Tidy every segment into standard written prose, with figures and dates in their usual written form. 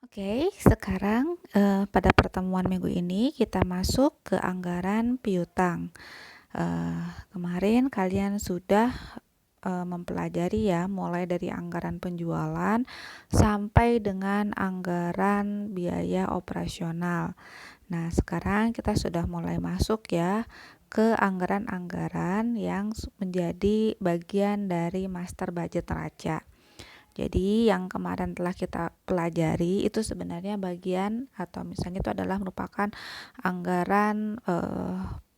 Oke, sekarang pada pertemuan minggu ini kita masuk ke anggaran piutang. Kemarin kalian sudah mempelajari ya, mulai dari anggaran penjualan sampai dengan anggaran biaya operasional. Nah, sekarang kita sudah mulai masuk ya ke anggaran-anggaran yang menjadi bagian dari master budget neraca. Jadi yang kemarin telah kita pelajari itu sebenarnya bagian atau misalnya itu adalah merupakan anggaran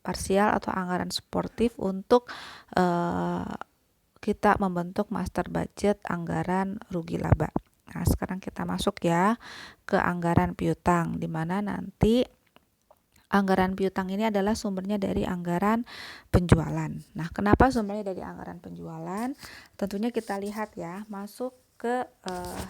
parsial atau anggaran sportif untuk kita membentuk master budget anggaran rugi laba. Nah, sekarang kita masuk ya ke anggaran piutang, di mana nanti anggaran piutang ini adalah sumbernya dari anggaran penjualan. Nah, kenapa sumbernya dari anggaran penjualan? Tentunya kita lihat ya, masuk ke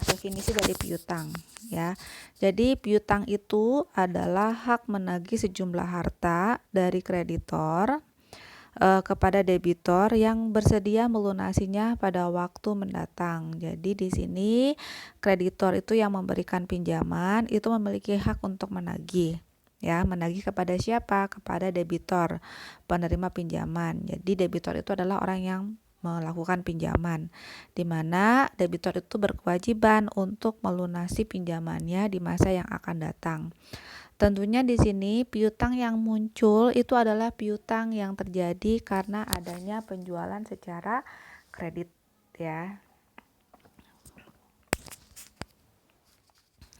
definisi dari piutang ya. Jadi piutang itu adalah hak menagih sejumlah harta dari kreditor kepada debitor yang bersedia melunasinya pada waktu mendatang. Jadi di sini kreditor itu yang memberikan pinjaman itu memiliki hak untuk menagih. Ya, menagih kepada siapa? Kepada debitor, penerima pinjaman. Jadi debitor itu adalah orang yang melakukan pinjaman, di mana debitor itu berkewajiban untuk melunasi pinjamannya di masa yang akan datang. Tentunya di sini piutang yang muncul itu adalah piutang yang terjadi karena adanya penjualan secara kredit ya.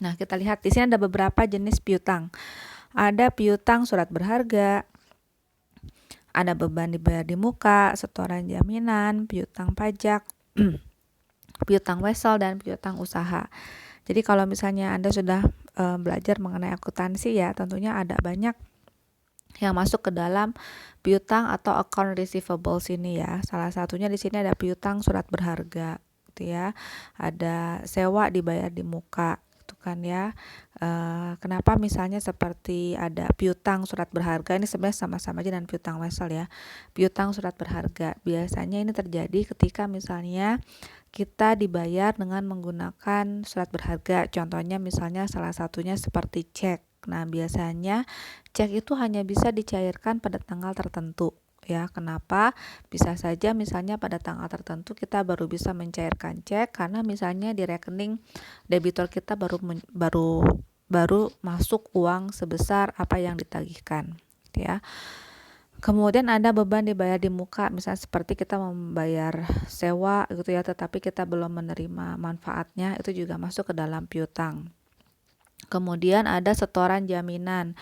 Nah, kita lihat di sini ada beberapa jenis piutang. Ada piutang surat berharga, ada beban dibayar di muka, setoran jaminan, piutang pajak, piutang wesel, dan piutang usaha. Jadi kalau misalnya Anda sudah belajar mengenai akuntansi ya, tentunya ada banyak yang masuk ke dalam piutang atau account receivables ini ya. Salah satunya di sini ada piutang surat berharga gitu ya. Ada sewa dibayar di muka gitu kan ya. Kenapa misalnya seperti ada piutang surat berharga, ini sebenarnya sama-sama aja dengan piutang wesel ya. Piutang surat berharga biasanya ini terjadi ketika misalnya kita dibayar dengan menggunakan surat berharga. Contohnya misalnya salah satunya seperti cek. Nah, biasanya cek itu hanya bisa dicairkan pada tanggal tertentu. Ya, kenapa? Bisa saja misalnya pada tanggal tertentu kita baru bisa mencairkan cek karena misalnya di rekening debitur kita baru masuk uang sebesar apa yang ditagihkan, ya. Kemudian ada beban dibayar di muka, misalnya seperti kita membayar sewa gitu ya, tetapi kita belum menerima manfaatnya, itu juga masuk ke dalam piutang. Kemudian ada setoran jaminan.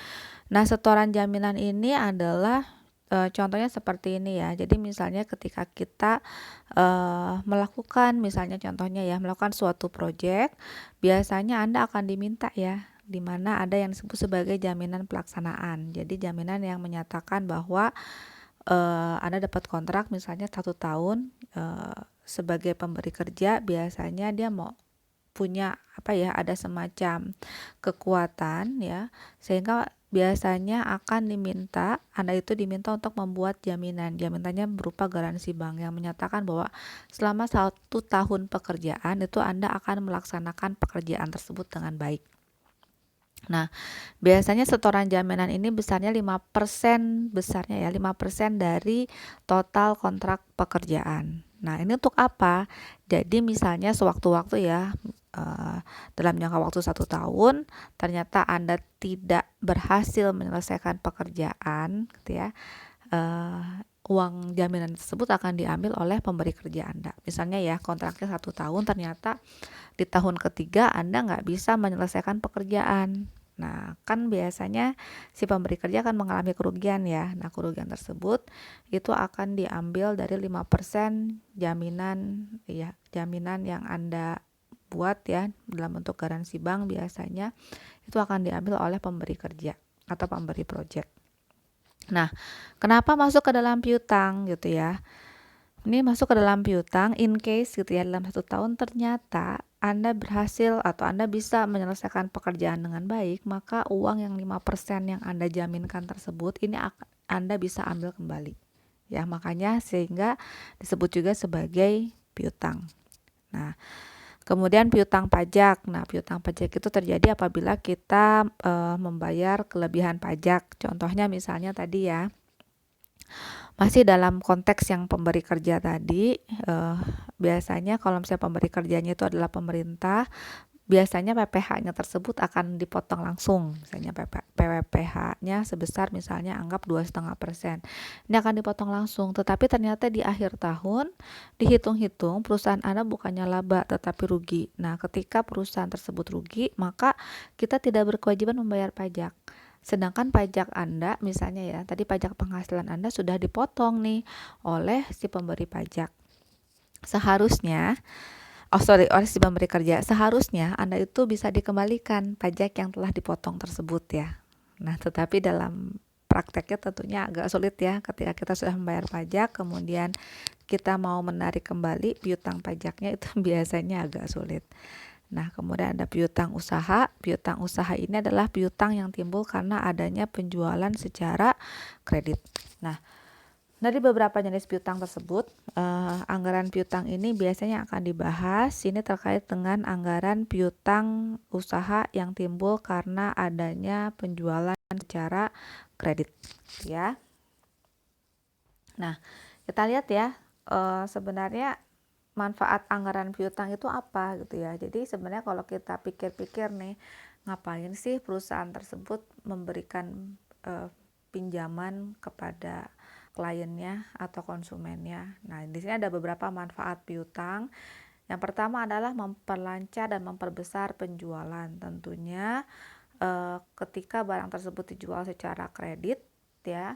Nah, setoran jaminan ini adalah contohnya seperti ini ya. Jadi misalnya ketika kita melakukan misalnya contohnya ya, melakukan suatu proyek, biasanya Anda akan diminta ya, di mana ada yang disebut sebagai jaminan pelaksanaan. Jadi jaminan yang menyatakan bahwa Anda dapat kontrak misalnya 1 tahun sebagai pemberi kerja, biasanya dia mau punya apa ya, ada semacam kekuatan ya, sehingga biasanya akan diminta Anda itu diminta untuk membuat jaminan. Jaminannya berupa garansi bank yang menyatakan bahwa selama 1 tahun pekerjaan itu Anda akan melaksanakan pekerjaan tersebut dengan baik. Nah, biasanya setoran jaminan ini besarnya 5% dari total kontrak pekerjaan. Nah, ini untuk apa? Jadi misalnya sewaktu-waktu ya, dalam jangka waktu 1 tahun, ternyata Anda tidak berhasil menyelesaikan pekerjaan, gitu ya, uang jaminan tersebut akan diambil oleh pemberi kerja Anda. Misalnya ya, kontraknya 1 tahun, ternyata di tahun ketiga Anda nggak bisa menyelesaikan pekerjaan. Nah, kan biasanya si pemberi kerja akan mengalami kerugian ya. Nah, kerugian tersebut itu akan diambil dari 5% jaminan ya, jaminan yang Anda buat ya dalam bentuk garansi bank, biasanya itu akan diambil oleh pemberi kerja atau pemberi proyek. Nah, kenapa masuk ke dalam piutang gitu ya? Ini masuk ke dalam piutang in case gitu ya, dalam 1 tahun ternyata Anda berhasil atau Anda bisa menyelesaikan pekerjaan dengan baik, maka uang yang 5% yang Anda jaminkan tersebut ini Anda bisa ambil kembali. Ya, makanya sehingga disebut juga sebagai piutang. Nah, Kemudian piutang pajak. Nah, piutang pajak itu terjadi apabila kita membayar kelebihan pajak. Contohnya misalnya tadi ya, masih dalam konteks yang pemberi kerja tadi, biasanya kalau misalnya pemberi kerjanya itu adalah pemerintah, biasanya PPh-nya tersebut akan dipotong langsung. Misalnya PPh-nya sebesar misalnya anggap 2,5%. Ini akan dipotong langsung, tetapi ternyata di akhir tahun dihitung-hitung perusahaan Anda bukannya laba tetapi rugi. Nah, ketika perusahaan tersebut rugi, maka kita tidak berkewajiban membayar pajak. Sedangkan pajak Anda misalnya ya, tadi pajak penghasilan Anda sudah dipotong nih oleh si pemberi pajak. Seharusnya oleh si pemberi kerja, seharusnya Anda itu bisa dikembalikan pajak yang telah dipotong tersebut ya. Nah, tetapi dalam prakteknya tentunya agak sulit ya, ketika kita sudah membayar pajak, kemudian kita mau menarik kembali piutang pajaknya itu biasanya agak sulit. Nah, kemudian ada piutang usaha. Piutang usaha ini adalah piutang yang timbul karena adanya penjualan secara kredit. Nah, dari beberapa jenis piutang tersebut, anggaran piutang ini biasanya akan dibahas. Ini terkait dengan anggaran piutang usaha yang timbul karena adanya penjualan secara kredit, ya. Nah, kita lihat ya, sebenarnya manfaat anggaran piutang itu apa gitu ya. Jadi sebenarnya kalau kita pikir-pikir nih, ngapain sih perusahaan tersebut memberikan pinjaman kepada kliennya atau konsumennya. Nah, di sini ada beberapa manfaat piutang. Yang pertama adalah memperlancar dan memperbesar penjualan. Tentunya ketika barang tersebut dijual secara kredit ya,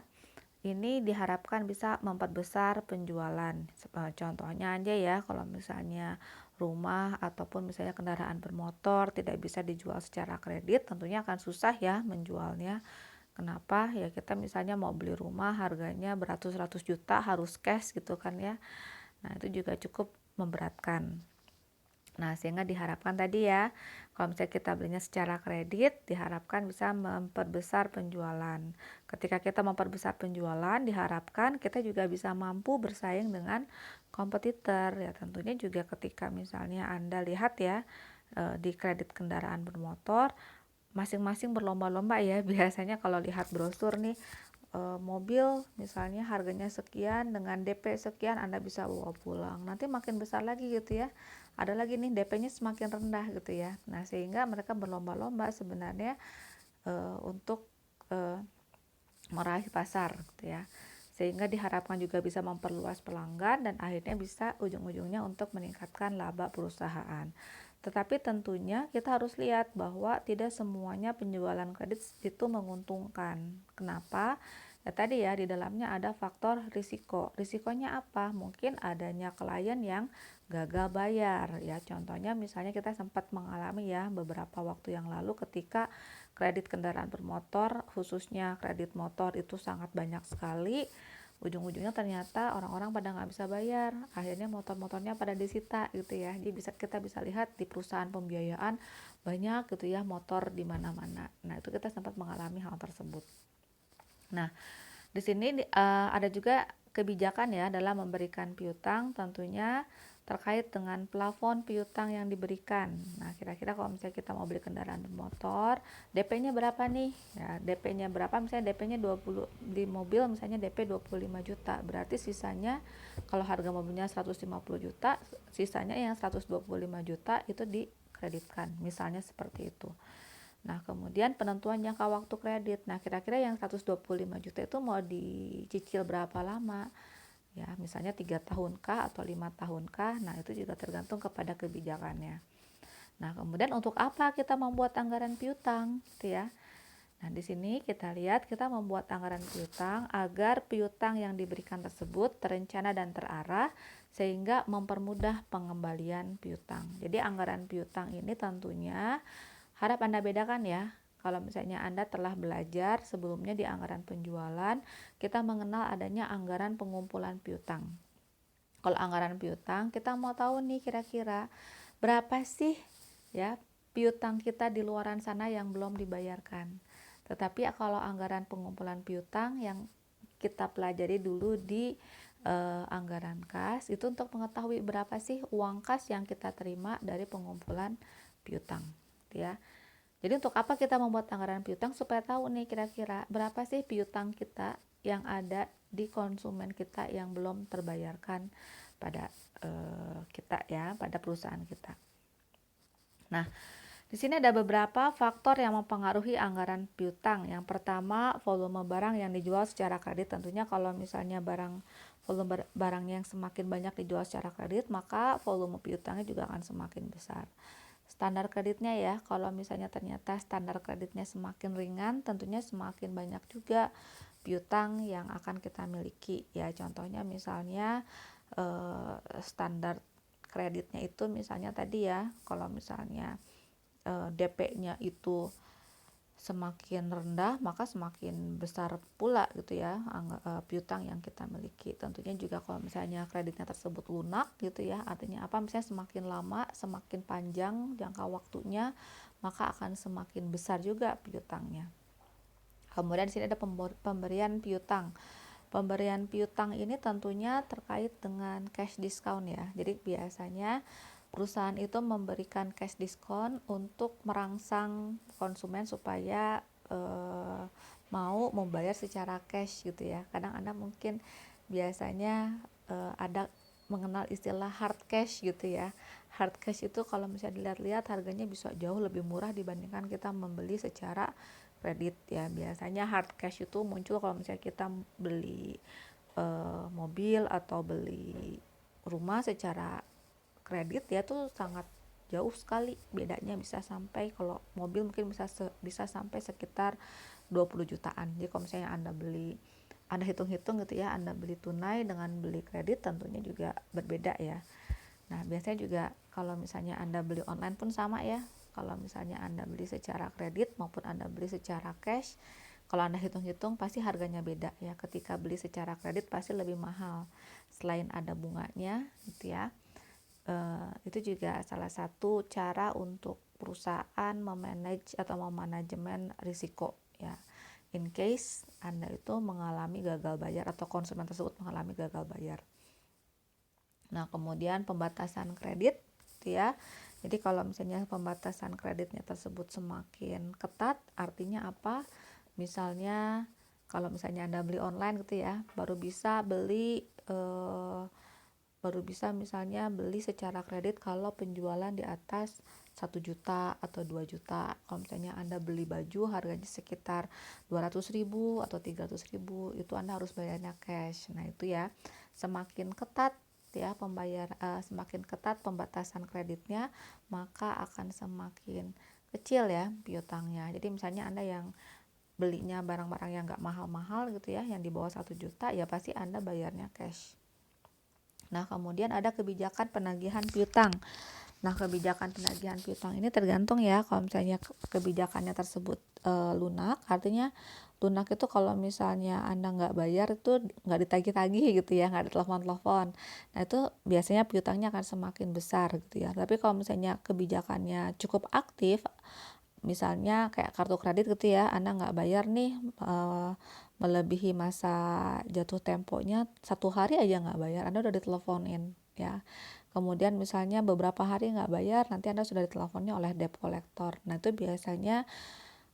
ini diharapkan bisa memperbesar penjualan. Contohnya aja ya, kalau misalnya rumah ataupun misalnya kendaraan bermotor tidak bisa dijual secara kredit, tentunya akan susah ya menjualnya. Kenapa? Ya kita misalnya mau beli rumah harganya beratus-ratus juta harus cash gitu kan ya. Nah, itu juga cukup memberatkan. Nah, sehingga diharapkan tadi ya, kalau misalnya kita belinya secara kredit, diharapkan bisa memperbesar penjualan. Ketika kita memperbesar penjualan, diharapkan kita juga bisa mampu bersaing dengan kompetitor. Ya, tentunya juga ketika misalnya Anda lihat ya, di kredit kendaraan bermotor, masing-masing berlomba-lomba ya. Biasanya kalau lihat brosur nih, mobil misalnya harganya sekian dengan DP sekian Anda bisa bawa pulang. Nanti makin besar lagi gitu ya. Ada lagi nih DP-nya semakin rendah gitu ya. Nah, sehingga mereka berlomba-lomba sebenarnya untuk meraih pasar gitu ya. Sehingga diharapkan juga bisa memperluas pelanggan dan akhirnya bisa ujung-ujungnya untuk meningkatkan laba perusahaan. Tetapi tentunya kita harus lihat bahwa tidak semuanya penjualan kredit itu menguntungkan. Kenapa? Ya tadi ya, di dalamnya ada faktor risiko. Risikonya apa? Mungkin adanya klien yang gagal bayar ya. Contohnya misalnya kita sempat mengalami ya beberapa waktu yang lalu ketika kredit kendaraan bermotor, khususnya kredit motor itu sangat banyak sekali. Ujung-ujungnya ternyata orang-orang pada nggak bisa bayar, akhirnya motor-motornya pada disita gitu ya. Jadi kita bisa lihat di perusahaan pembiayaan banyak gitu ya motor di mana-mana. Nah, itu kita sempat mengalami hal tersebut. Nah, di sini ada juga kebijakan ya dalam memberikan piutang, tentunya terkait dengan plafon piutang yang diberikan. Nah, kira-kira kalau misalnya kita mau beli kendaraan bermotor, DP-nya berapa nih? Ya, DP-nya berapa? Misalnya DP-nya 20 di mobil, misalnya DP 25 juta. Berarti sisanya kalau harga mobilnya 150 juta, sisanya yang 125 juta itu dikreditkan. Misalnya seperti itu. Nah, kemudian penentuan jangka waktu kredit. Nah, kira-kira yang 125 juta itu mau dicicil berapa lama? Ya, misalnya 3 tahun kah atau 5 tahun kah? Nah, itu juga tergantung kepada kebijakannya. Nah, kemudian untuk apa kita membuat anggaran piutang, gitu ya. Nah, di sini kita lihat kita membuat anggaran piutang agar piutang yang diberikan tersebut terencana dan terarah sehingga mempermudah pengembalian piutang. Jadi anggaran piutang ini tentunya harap Anda bedakan ya. Kalau misalnya Anda telah belajar sebelumnya di anggaran penjualan, kita mengenal adanya anggaran pengumpulan piutang. Kalau anggaran piutang, kita mau tahu nih kira-kira berapa sih ya piutang kita di luaran sana yang belum dibayarkan. Tetapi kalau anggaran pengumpulan piutang yang kita pelajari dulu di anggaran kas itu untuk mengetahui berapa sih uang kas yang kita terima dari pengumpulan piutang, gitu ya. Jadi untuk apa kita membuat anggaran piutang? Supaya tahu nih kira-kira berapa sih piutang kita yang ada di konsumen kita yang belum terbayarkan pada kita ya, pada perusahaan kita. Nah, di sini ada beberapa faktor yang mempengaruhi anggaran piutang. Yang pertama, volume barang yang dijual secara kredit. Tentunya kalau misalnya volume barang yang semakin banyak dijual secara kredit, maka volume piutangnya juga akan semakin besar. Standar kreditnya ya, kalau misalnya ternyata standar kreditnya semakin ringan, tentunya semakin banyak juga piutang yang akan kita miliki ya. Contohnya misalnya standar kreditnya itu misalnya tadi ya, kalau misalnya DP-nya itu semakin rendah, maka semakin besar pula gitu ya piutang yang kita miliki. Tentunya juga kalau misalnya kreditnya tersebut lunak gitu ya, artinya apa? Misalnya semakin lama, semakin panjang jangka waktunya, maka akan semakin besar juga piutangnya. Kemudian di sini ada pemberian piutang. Pemberian piutang ini tentunya terkait dengan cash discount ya. Jadi biasanya perusahaan itu memberikan cash discount untuk merangsang konsumen supaya mau membayar secara cash gitu ya. Kadang Anda mungkin biasanya ada mengenal istilah hard cash gitu ya. Hard cash itu kalau misalnya dilihat-lihat harganya bisa jauh lebih murah dibandingkan kita membeli secara kredit ya. Biasanya hard cash itu muncul kalau misalnya kita beli mobil atau beli rumah secara kredit ya, tuh sangat jauh sekali bedanya, bisa sampai kalau mobil mungkin bisa sampai sekitar 20 jutaan. Jadi kalau misalnya Anda hitung-hitung gitu ya, Anda beli tunai dengan beli kredit tentunya juga berbeda ya. Nah, biasanya juga kalau misalnya Anda beli online pun sama ya. Kalau misalnya Anda beli secara kredit maupun Anda beli secara cash, kalau Anda hitung-hitung pasti harganya beda ya. Ketika beli secara kredit pasti lebih mahal. Selain ada bunganya gitu ya. Itu juga salah satu cara untuk perusahaan memanage atau memanajemen risiko ya. In case Anda itu mengalami gagal bayar atau konsumen tersebut mengalami gagal bayar. Nah, kemudian pembatasan kredit gitu ya. Jadi kalau misalnya pembatasan kreditnya tersebut semakin ketat, artinya apa? Misalnya kalau misalnya Anda beli online gitu ya, baru bisa misalnya beli secara kredit kalau penjualan di atas 1 juta atau 2 juta. Kalau misalnya Anda beli baju harganya sekitar 200.000 atau 300.000, itu Anda harus bayarnya cash. Nah, itu ya, semakin ketat ya semakin ketat pembatasan kreditnya, maka akan semakin kecil ya piutangnya. Jadi misalnya Anda yang belinya barang-barang yang nggak mahal-mahal gitu ya, yang di bawah 1 juta, ya pasti Anda bayarnya cash. Nah, kemudian ada kebijakan penagihan piutang. Nah, kebijakan penagihan piutang ini tergantung ya. Kalau misalnya kebijakannya tersebut lunak, artinya lunak itu kalau misalnya Anda nggak bayar itu nggak ditagih-tagih gitu ya, nggak ditelepon-telepon. Nah, itu biasanya piutangnya akan semakin besar gitu ya. Tapi kalau misalnya kebijakannya cukup aktif, misalnya kayak kartu kredit gitu ya, Anda nggak bayar nih melebihi masa jatuh temponya 1 hari aja nggak bayar, Anda udah diteleponin ya. Kemudian misalnya beberapa hari nggak bayar, nanti Anda sudah diteleponnya oleh debt collector. Nah, itu biasanya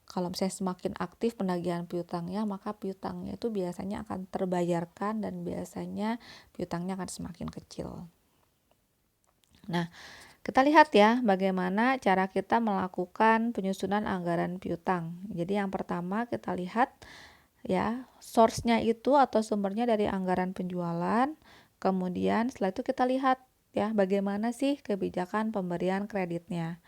kalau misalnya semakin aktif penagihan piutangnya, maka piutangnya itu biasanya akan terbayarkan dan biasanya piutangnya akan semakin kecil. Nah, kita lihat ya bagaimana cara kita melakukan penyusunan anggaran piutang. Jadi yang pertama kita lihat ya, source-nya itu atau sumbernya dari anggaran penjualan. Kemudian setelah itu kita lihat ya bagaimana sih kebijakan pemberian kreditnya.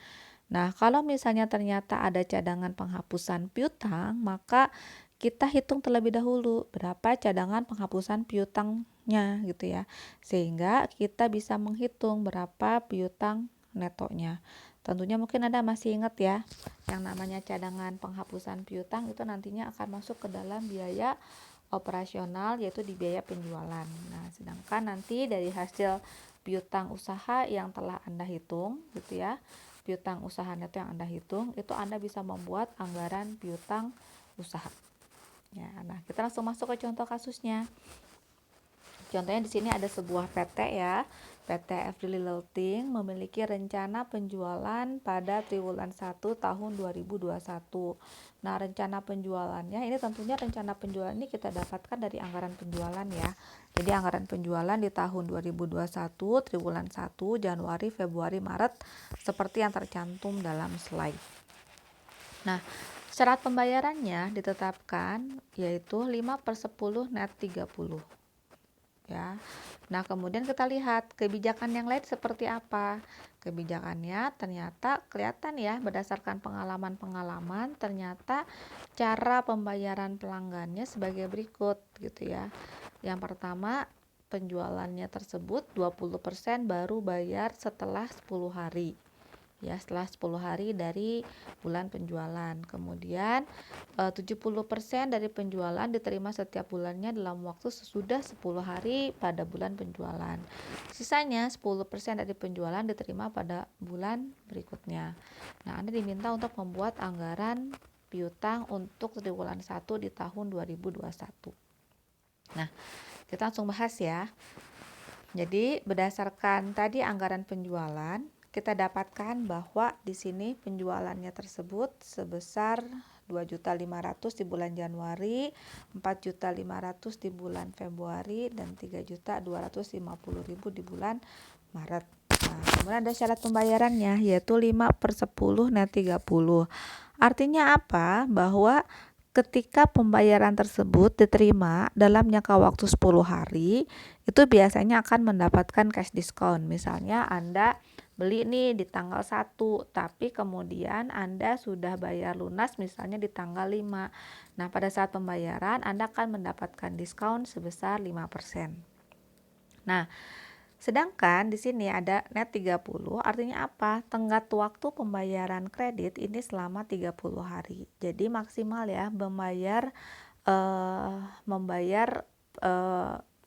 Nah, kalau misalnya ternyata ada cadangan penghapusan piutang, maka kita hitung terlebih dahulu berapa cadangan penghapusan piutangnya gitu ya. Sehingga kita bisa menghitung berapa piutang netonya. Tentunya mungkin Anda masih ingat ya, yang namanya cadangan penghapusan piutang itu nantinya akan masuk ke dalam biaya operasional, yaitu di biaya penjualan. Nah, sedangkan nanti dari hasil piutang usaha yang telah Anda hitung gitu ya, piutang usaha neto yang Anda hitung, itu Anda bisa membuat anggaran piutang usaha. Ya, nah kita langsung masuk ke contoh kasusnya. Contohnya di sini ada sebuah PT ya, PT Everly Lighting memiliki rencana penjualan pada triwulan 1 tahun 2021. Nah, rencana penjualannya ini tentunya rencana penjualan ini kita dapatkan dari anggaran penjualan ya. Jadi anggaran penjualan di tahun 2021 triwulan 1 Januari, Februari, Maret seperti yang tercantum dalam slide. Nah, syarat pembayarannya ditetapkan yaitu 5/10 net 30 ya. Nah, kemudian kita lihat kebijakan yang lain seperti apa. Kebijakannya ternyata kelihatan ya, berdasarkan pengalaman-pengalaman ternyata cara pembayaran pelanggannya sebagai berikut gitu ya. Yang pertama, penjualannya tersebut 20% baru bayar setelah 10 hari. Ya, setelah 10 hari dari bulan penjualan. Kemudian 70% dari penjualan diterima setiap bulannya dalam waktu sesudah 10 hari pada bulan penjualan. Sisanya 10% dari penjualan diterima pada bulan berikutnya. Nah, Anda diminta untuk membuat anggaran piutang untuk triwulan 1 di tahun 2021. Nah, kita langsung bahas ya. Jadi, berdasarkan tadi anggaran penjualan, kita dapatkan bahwa di sini penjualannya tersebut sebesar 2.500.000 di bulan Januari, 4.500.000 di bulan Februari, dan 3.250.000 di bulan Maret. Nah, kemudian ada syarat pembayarannya yaitu 5/10 net 30. Artinya apa? Bahwa ketika pembayaran tersebut diterima dalam jangka waktu 10 hari, itu biasanya akan mendapatkan cash discount. Misalnya Anda beli nih di tanggal 1, tapi kemudian Anda sudah bayar lunas misalnya di tanggal 5. Nah, pada saat pembayaran Anda akan mendapatkan diskon sebesar 5%. Nah, sedangkan di sini ada net 30, artinya apa? Tenggat waktu pembayaran kredit ini selama 30 hari. Jadi maksimal ya membayar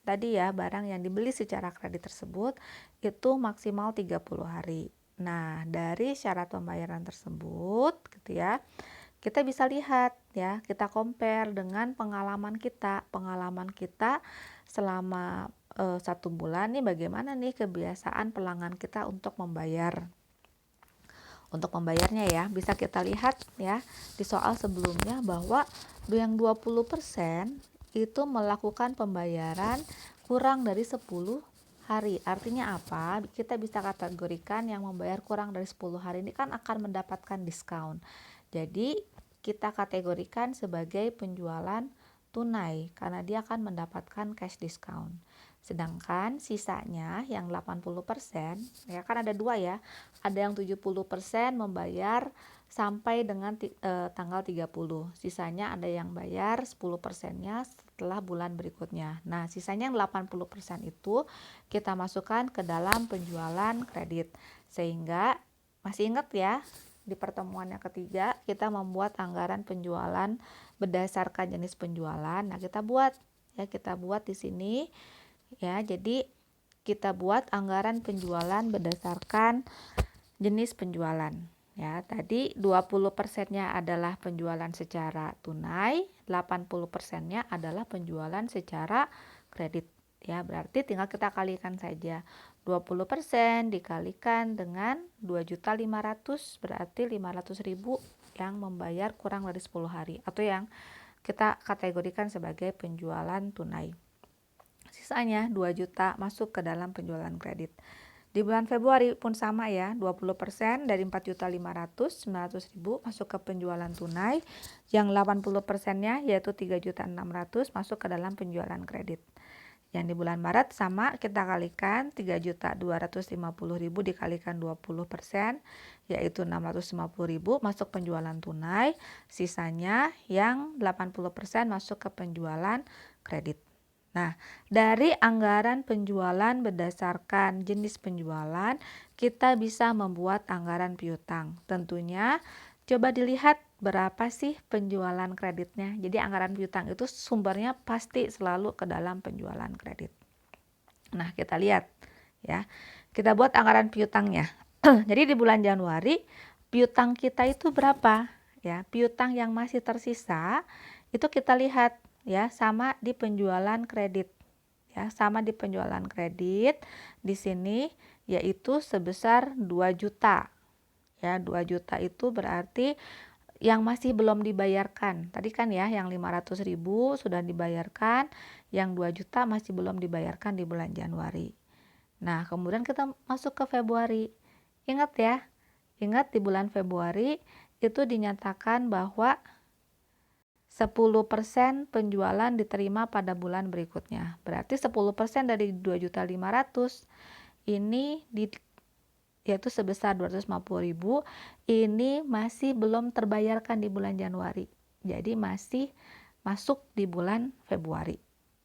tadi ya barang yang dibeli secara kredit tersebut itu maksimal 30 hari. Nah, dari syarat pembayaran tersebut gitu ya, kita bisa lihat ya, kita compare dengan pengalaman kita. Pengalaman kita selama 1 bulan nih, bagaimana nih kebiasaan pelanggan kita untuk membayar. Untuk membayarnya ya, bisa kita lihat ya di soal sebelumnya bahwa yang 20% itu melakukan pembayaran kurang dari 10 hari. Artinya apa? Kita bisa kategorikan yang membayar kurang dari 10 hari ini kan akan mendapatkan diskon. Jadi kita kategorikan sebagai penjualan tunai karena dia akan mendapatkan cash discount. Sedangkan sisanya yang 80%, ya kan ada dua ya. Ada yang 70% membayar sampai dengan tanggal 30. Sisanya ada yang bayar 10%-nya setelah bulan berikutnya. Nah, sisanya yang 80% itu kita masukkan ke dalam penjualan kredit. Sehingga masih ingat ya, di pertemuan yang ketiga kita membuat anggaran penjualan berdasarkan jenis penjualan. Nah, kita buat di sini ya. Jadi kita buat anggaran penjualan berdasarkan jenis penjualan. Ya, tadi 20%-nya adalah penjualan secara tunai, 80%-nya adalah penjualan secara kredit. Ya, berarti tinggal kita kalikan saja. 20% dikalikan dengan 2.500.000 berarti 500.000 yang membayar kurang dari 10 hari atau yang kita kategorikan sebagai penjualan tunai. Sisanya 2 juta masuk ke dalam penjualan kredit. Di bulan Februari pun sama ya, 20% dari 4.500.000, 900.000 masuk ke penjualan tunai, yang 80%-nya yaitu 3.600.000 masuk ke dalam penjualan kredit. Yang di bulan Maret sama, kita kalikan 3.250.000 dikalikan 20%, yaitu 650.000 masuk penjualan tunai, sisanya yang 80% masuk ke penjualan kredit. Nah, dari anggaran penjualan berdasarkan jenis penjualan, kita bisa membuat anggaran piutang. Tentunya, coba dilihat berapa sih penjualan kreditnya. Jadi anggaran piutang itu sumbernya pasti selalu ke dalam penjualan kredit. Nah, kita lihat ya. Kita buat anggaran piutangnya. Jadi di bulan Januari, piutang kita itu berapa? Ya, piutang yang masih tersisa itu kita lihat ya, sama di penjualan kredit ya, sama di penjualan kredit di sini yaitu sebesar 2 juta. Ya, 2 juta itu berarti yang masih belum dibayarkan. Tadi kan ya yang 500.000 sudah dibayarkan, yang 2 juta masih belum dibayarkan di bulan Januari. Nah, kemudian kita masuk ke Februari. Ingat ya, ingat di bulan Februari itu dinyatakan bahwa 10% penjualan diterima pada bulan berikutnya. Berarti 10% dari 2.500.000 ini yaitu sebesar 250.000 ini masih belum terbayarkan di bulan Januari. Jadi masih masuk di bulan Februari.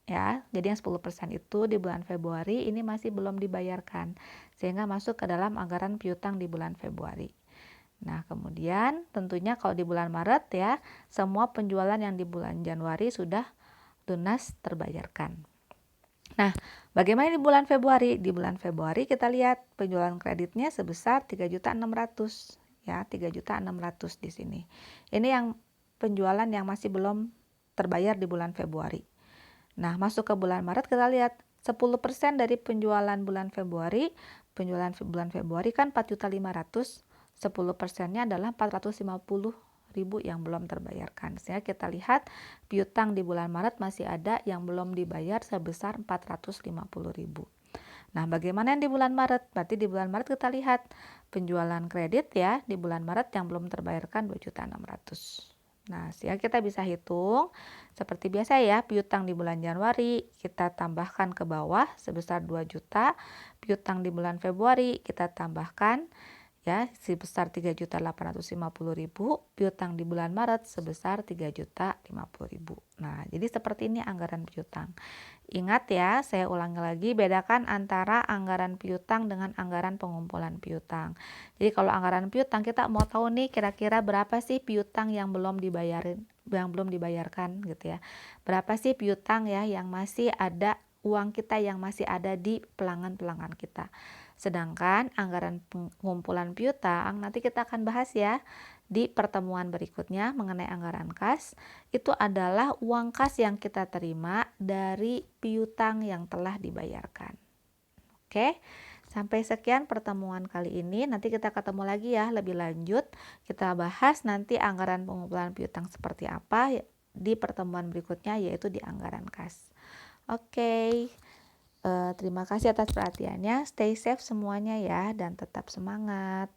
Ya, jadi yang 10% itu di bulan Februari ini masih belum dibayarkan sehingga masuk ke dalam anggaran piutang di bulan Februari. Nah, kemudian tentunya kalau di bulan Maret ya, semua penjualan yang di bulan Januari sudah lunas terbayarkan. Nah, bagaimana di bulan Februari? Di bulan Februari kita lihat penjualan kreditnya sebesar 3.600.000 ya, 3.600.000 di sini. Ini yang penjualan yang masih belum terbayar di bulan Februari. Nah, masuk ke bulan Maret kita lihat 10% dari penjualan bulan Februari, penjualan bulan Februari kan 4.500.000, 10%-nya adalah 450.000 yang belum terbayarkan. Sehingga kita lihat piutang di bulan Maret masih ada yang belum dibayar sebesar 450.000. Nah, bagaimana yang di bulan Maret? Berarti di bulan Maret kita lihat penjualan kredit ya, di bulan Maret yang belum terbayarkan 2.600.000. Nah, sehingga kita bisa hitung seperti biasa ya, piutang di bulan Januari kita tambahkan ke bawah sebesar 2 juta, piutang di bulan Februari kita tambahkan ya sebesar 3.850.000, piutang di bulan Maret sebesar 3.050.000. Nah, jadi seperti ini anggaran piutang. Ingat ya, saya ulangi lagi, bedakan antara anggaran piutang dengan anggaran pengumpulan piutang. Jadi kalau anggaran piutang kita mau tahu nih kira-kira berapa sih piutang yang belum dibayarkan gitu ya. Berapa sih piutang ya yang masih ada, uang kita yang masih ada di pelanggan-pelanggan kita. Sedangkan anggaran pengumpulan piutang nanti kita akan bahas ya di pertemuan berikutnya mengenai anggaran kas. Itu adalah uang kas yang kita terima dari piutang yang telah dibayarkan. Oke, sampai sekian pertemuan kali ini. Nanti kita ketemu lagi ya lebih lanjut. Kita bahas nanti anggaran pengumpulan piutang seperti apa di pertemuan berikutnya yaitu di anggaran kas. Oke. Terima kasih atas perhatiannya. Stay safe semuanya ya dan tetap semangat.